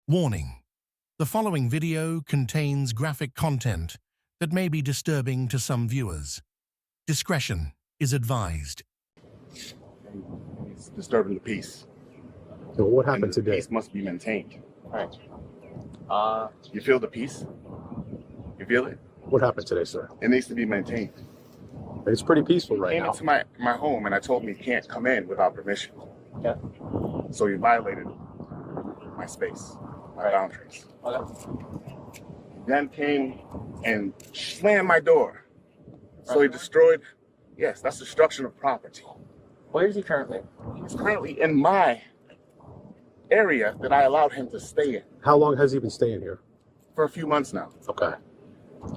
Warning: the following video contains graphic content that may be disturbing to some viewers. Discretion is advised. It's disturbing the peace. So what happened And the today? peace must be maintained. Right. You feel the peace? You feel it? What happened today, sir? It needs to be maintained. It's pretty peaceful right Came now. into my home and I told him he can't come in without permission. Yeah. So he violated my space, my boundaries. Okay. Then came and slammed my door. So he destroyed, yes, that's destruction of property. Where is he currently? He's currently in my area that I allowed him to stay in How long has he been staying here? for a few months now. Okay. Is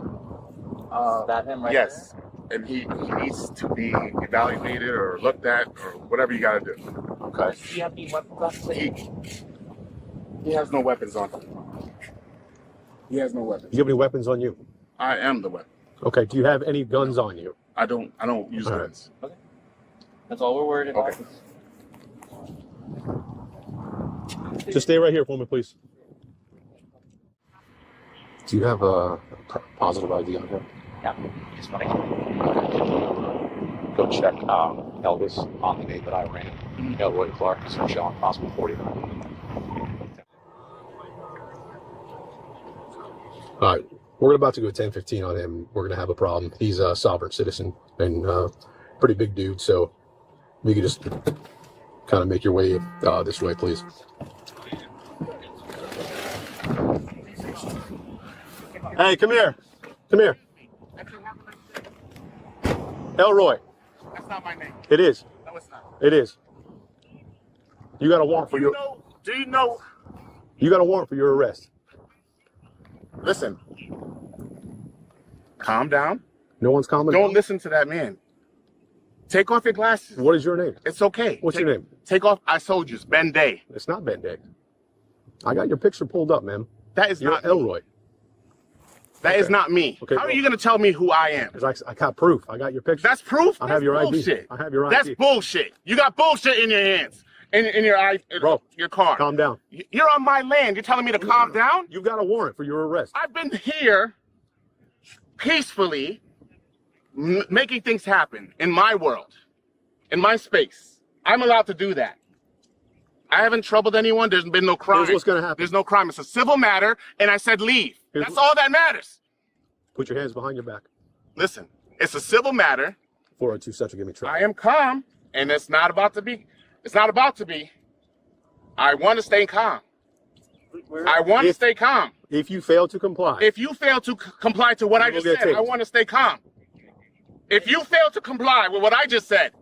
that him right Yes. And he needs to be evaluated or looked at or whatever you gotta do. Okay. there? Does he have any weapons on him? He has no weapons on him. He has no weapons. Do you have any weapons on you? I am the weapon. Okay. Do you have any guns on you? I don't use All right. guns. Okay. That's all we're worried about. Okay. Just stay right here for me, please. Do you have a positive ID on him? Yeah. Just want to Go check Elvis on the date that I ran. Elroy Clarke, so showing possible 49. All right. We're about to go 10-15 on him. We're going to have a problem. He's a sovereign citizen and pretty big dude. So we could just kind of make your way this way, please. Hey, come here. Come here. Elroy. That's not my name. It is. No, it's not. It is. You got a warrant for your. Do you know? You got a warrant for your arrest. Listen. Calm down. No one's calming. Don't listen to that man. Take off your glasses. What is your name? It's okay. What's your name? Take off. I told you, it's Ben Day. It's not Ben Day. I got your picture pulled up, man. That is You're not Elroy. That is Okay. not me. Okay, How are well- you going to tell me who I am? 'Cause I got proof. I got your picture. That's proof? I That's have your bullshit. ID. I have your ID. That's bullshit. You got bullshit in your hands. In your eye, Bro, your car. Calm down. You're on my land. You're telling me to calm down? You got a warrant for your arrest. I've been here peacefully making things happen in my world, in my space. I'm allowed to do that. I haven't troubled anyone. There's been no crime. Here's what's gonna happen. There's no crime. It's a civil matter, and I said leave. Here's That's what- all that matters. Put your hands behind your back. Listen, it's a civil matter. 402 Central, give me trouble. I am calm, and it's not about to be. It's not about to be. I want to stay calm. I want to stay calm. If you fail to comply, If you fail to comply to what I You will just get said, I tased. want to stay calm. If you fail to comply with what I just said,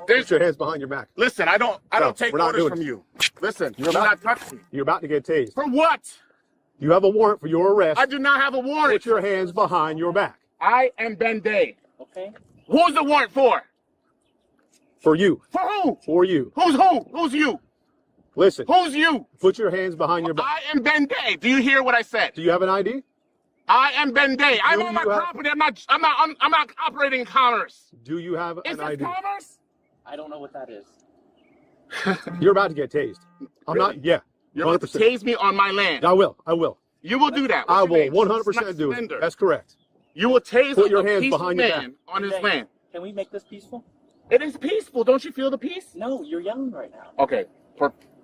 there's, put your hands behind your back. listen, I don't take we're not orders doing from it. you. Listen, You're do about- not touch me. You're about to get tased. For what? You have a warrant for your arrest. I do not have a warrant. Put your hands behind your back. I am Ben Day. Okay. Who's the warrant for? For you. For who? For you. Who's who? Who's you? Listen, Who's you? put your hands behind your back. I am Ben Day. Do you hear what I said? Do you have an ID? I am Ben Day. I'm Do on my you have- property. I'm not operating in commerce. Do you have Is an this ID? commerce? I don't know what that is. You're about to get tased. I'm Really? not, yeah. You're about to 100%. tase me on my land. I will. You will do that. I What's your will name? 100% do it. Slender. That's correct. You will tase Put your a hands peaceful behind your man on his Okay. land. Can we make this peaceful? It is peaceful. Don't you feel the peace? No, you're yelling right now. Okay.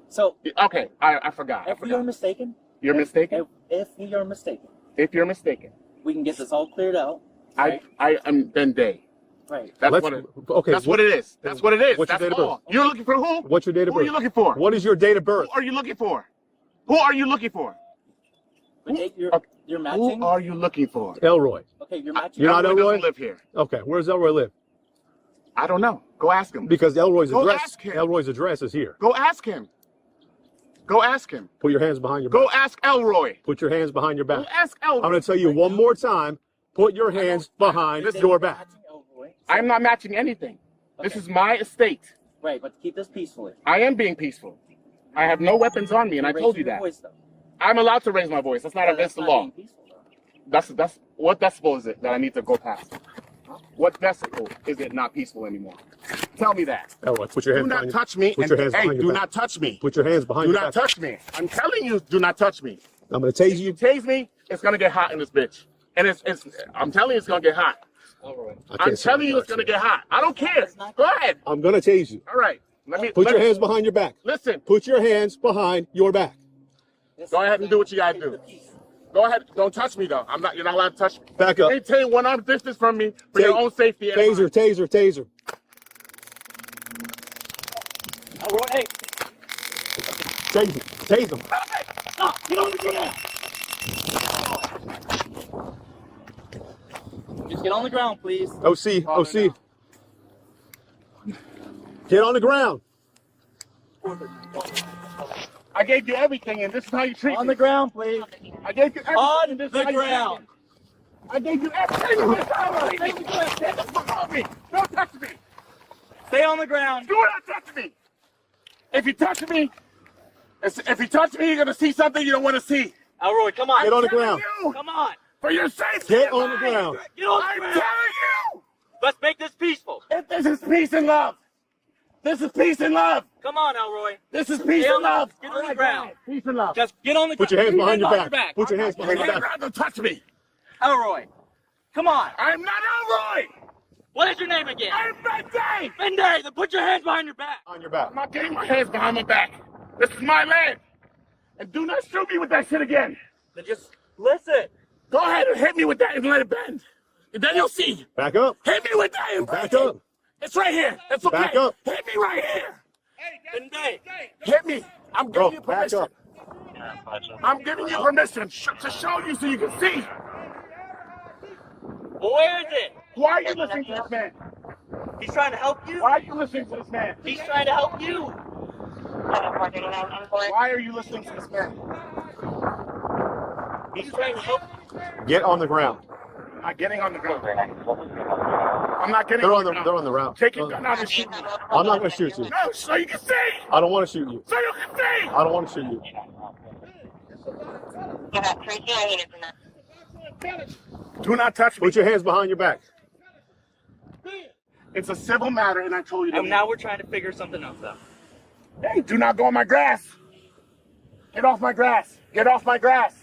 So, Okay. I forgot. if we are mistaken, You're mistaken? if we are mistaken, If you're mistaken. we can get this all cleared out. Right? I am Ben Day. Right. That's Let's- what it okay, That's what it is. That's what it is. What's your That's date of all. birth? You're looking for who? What's your date of Who are birth? you looking for? What is your date of birth? Who are you looking for? Who are you looking for? But you're Who matching. are you looking for? Elroy. Okay, you're matching. You're not Elroy Elroy? doesn't live here. Okay, where's Elroy live? I don't know. Go ask him. Because Elroy's Go address. ask him. Elroy's address is here. Go ask him. Go ask him. Put your hands behind your back. Go ask Elroy. Put your hands behind your Go back. ask Elroy. I'm going to tell you one more time. Put your hands behind Listen, your back. Matching Elroy. I'm not matching anything. This Okay. is my estate. Right, but keep this peacefully. I am being peaceful. I have no weapons on me, and I You're told you raising your that. voice, though. I'm allowed to raise my voice. That's not Well, against the not law. being peaceful, though. That's what decibel is it that I need to go past? What decibel is it not peaceful anymore? Tell me that. Elroy, put your hands Do behind not your touch me. Put your hands Hey, behind do your not back. touch me. Put your hands behind Do your not back. touch me. I'm telling you, do not touch me. I'm gonna tase If you you. tase me, it's gonna get hot in this bitch. And I'm telling you, it's gonna get hot. I'm telling you, it's gonna get hot. I don't care. Go ahead. I'm gonna tase you. All right. Put your hands behind your back. Listen. Put your hands behind your back. Go ahead and do what you gotta do. Go ahead. Don't touch me though. You're not allowed to touch me. Back up. Maintain 1 arm distance from me for your own safety. Taser, taser, taser. Elroy, hey. Tase him. Tase him. Stop. Get on the ground. Just get on the ground, please. OC, OC. Get on the ground. I gave you everything, and this is how you treat me. On the ground, please. I gave you everything. On and this is the how you treat me. ground. I gave you everything. Don't touch me. Stay on the ground. Do not touch me. If you touch me, you're gonna see something you don't want to see. Elroy, come on. Get on the telling ground. you, Come on. for your safety. Get on the ground. Get on the I'm ground. telling you. Let's make this peaceful. If this is peace and love. This is peace and love. Come on, Elroy. This is peace Get on and the- love. get on the ground. Peace and love. Just get on the ground. Put your hands behind your Hands back. Put your hands behind your back. Don't touch me. Elroy, come on. I'm not Elroy. What is your name again? I'm Benday. Benday, then put your hands behind your back. On your back. I'm not getting my hands behind my back. This is my land. And do not shoot me with that shit again. Then just listen. Go ahead and hit me with that and let it bend. And then you'll see. Back up. Hit me with that and Back break it. up. It's right here. It's okay. Back up. Hit me right here. Benday. Hit me. I'm Bro, giving you back permission. up. I'm giving you permission to show you so you can see. Well, where is it? Why are you listening to this man? He's trying to help you. Why are you listening to this man? He's trying to help you. Why are you listening to this man? He's trying to help you. Get on the ground. I'm not getting on the ground. I'm not getting They're on on the the. ground. They're on the route. Take your gun out and shoot me. I'm not gonna shoot you. No, so you can see. I don't want to shoot you. So you can see. I don't want to shoot you. Do not touch me. Put your hands behind your back. It's a civil matter, and I told you to. And now we're trying to figure something else out. Hey, do not go on my grass. Get off my grass. Get off my grass.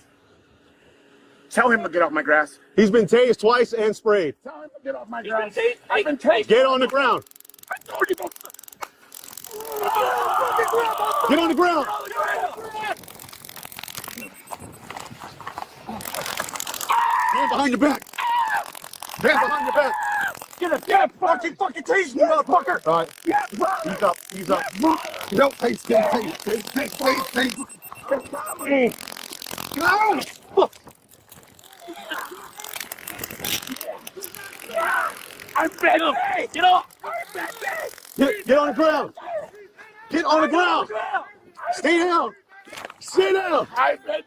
Tell him to get off my grass. He's been tased twice and sprayed. Tell him to get off my He's grass. been tased. I've been Hey, tased. Get on the ground. I told you don't. Get on the ground. Hands behind your back. Hands behind your back. Get fucking tase me, motherfucker. All right. Yeah, Ease up. Ease up. no, tase. No. I'm bad. Get off. Get on the ground. Get on the ground. Stay down. Stay down. I'm bad.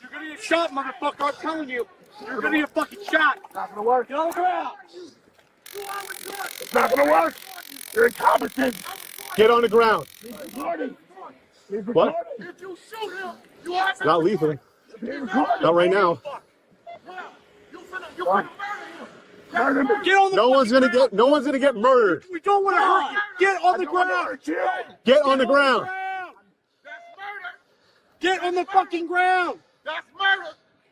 You're gonna get shot, motherfucker. I'm telling you. You're gonna get fucking shot. Not gonna work. Get on the ground. It's not gonna work. You're incompetent. Get on the ground. Recording. What? If you shoot him, you are Not lethal. Not right now. You finna murder him. Get on the No one's gonna get murdered. We don't want to hurt you. Get on the ground. Get on the ground. That's murder. Get on the fucking ground. That's murder.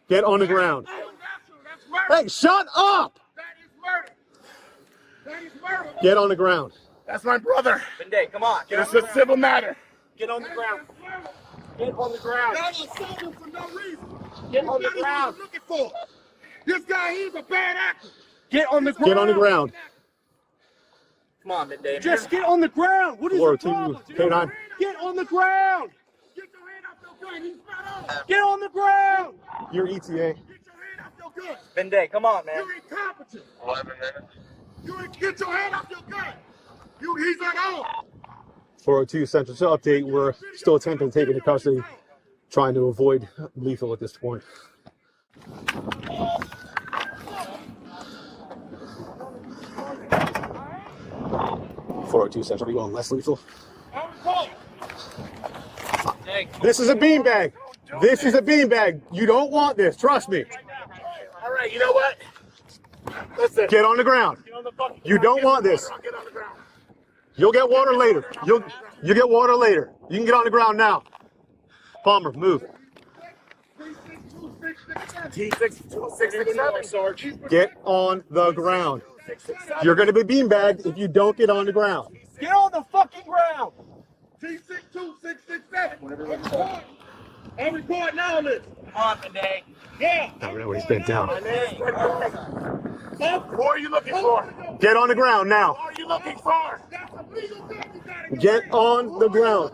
Get on the ground. That's murder. Hey, shut up. That is murder. That is murder. Get on the ground. That's my brother. Benday, come on. Get It's a civil matter. Get on the ground. Get on the ground. Y'all assault him for no reason. Get on the That's what ground. I'm looking for. This guy, he's a bad actor. Get on the ground. Get on the ground. Come on, Benday. Just get on the ground. What is Or your two, problem? dude? K9. Get on the ground. Get your hand off your gun. He's not on. Get on the ground. Your ETA. Get your hand off your gun. Benday, come on, man. You're incompetent. 11 minutes. Get your hand off your gun. He's not on. 402 Central Cell update. We're still attempting to take into custody, trying to avoid lethal at this point. .402 Central, we going less lethal. This is a beanbag. This is a beanbag. You don't want this. Trust me. All right, you know what? Listen. Get on the ground. You don't want this. Get on the ground. You'll get water later. You get water later. You can get on the ground now. Palmer, move. T62667, Sarge. Get on the ground. You're going to be beanbagged if you don't get on the ground. Get on the fucking ground. T62667. I'm recording now, Liz. On the day. Yeah. I don't know when he's bent down. Who are you looking for? Get on the ground now. Who are you looking for? Get on the ground.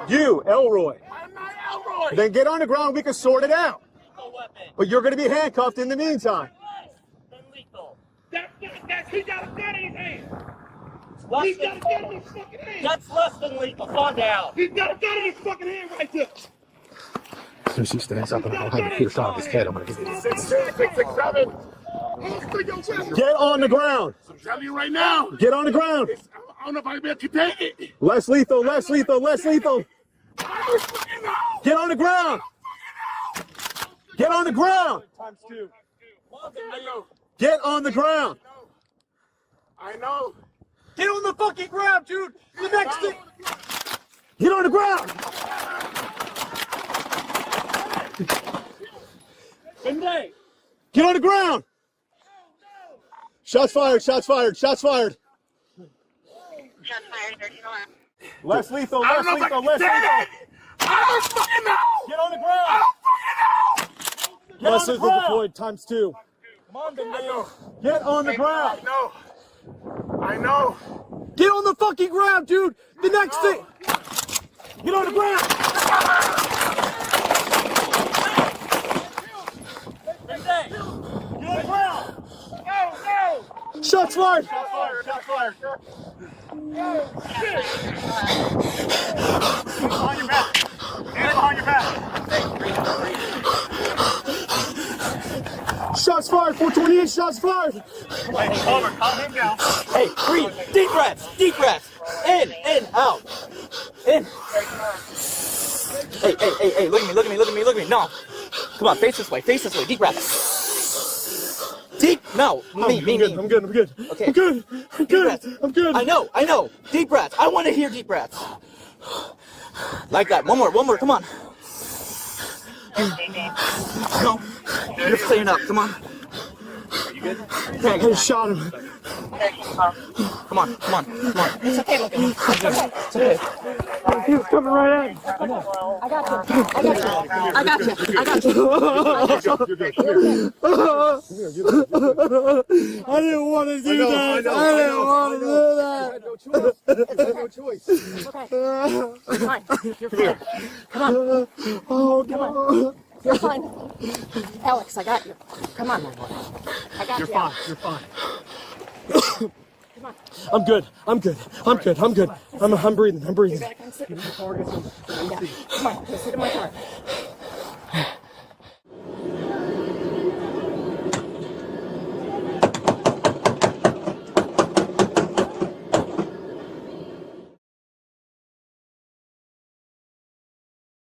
You, Elroy. I'm not Elroy. Then get on the ground. We can sort it out. But you're going to be handcuffed in the meantime. He got a gun in his hand. He's got a gun in his fucking hand. That's less than lethal. Calm down. He's got a gun in his fucking hand right there. As soon as he stands up and I'll have it pierced off his head, I'm going to give you 667. Get on the ground. I'm telling you right now. Get on the ground. I don't know if I'll be able to take it. Less lethal, less lethal, less lethal. I don't fucking know. Get on the ground. Get on the ground. Times 2. I know. Get on the ground. I know. Get on the fucking ground, dude. The next thing. Get on the ground. Monday. Get on the ground. Shots fired, shots fired, shots fired. Shots fired, Less lethal, I less don't know if lethal, I less can lethal. take it. I don't fucking know. Get on the I ground. don't fucking know. Less lethal deployed times 2. Come on, Daniel. Get on the ground. I know. I know. Get on the fucking ground, dude. The next thing. Get on the ground. Monday. Get on the ground. No. Shots fired. Shots fired. Shots fired. Behind your back. Hands behind your back. Shots fired. 428 shots fired. Hey, Palmer, calm him down. Hey, breathe. Deep breaths. Deep breaths. In, out. In. Hey, look at me. No. Come on, face this way. Deep breaths. Deep, no, me. I'm good. Okay. I'm good. breaths. I'm good. I know. Deep breaths. I want to hear deep breaths. Like that. One more. Come on. No. You're staying up. Come on. You good? I just shot him. Come on. It's okay, look at me. It's okay. He was coming right at me. I got you. I didn't want to do that. I didn't want to do that. I had no choice. It's okay. You're fine. You're fine. Come on. Oh, no. You're fine. Alex, I got you. Come on, my boy. I got You're you. fine. Alex. You're fine. Come on. I'm good. I'm breathing. Back and sit. Yeah. Come on, go sit in my car.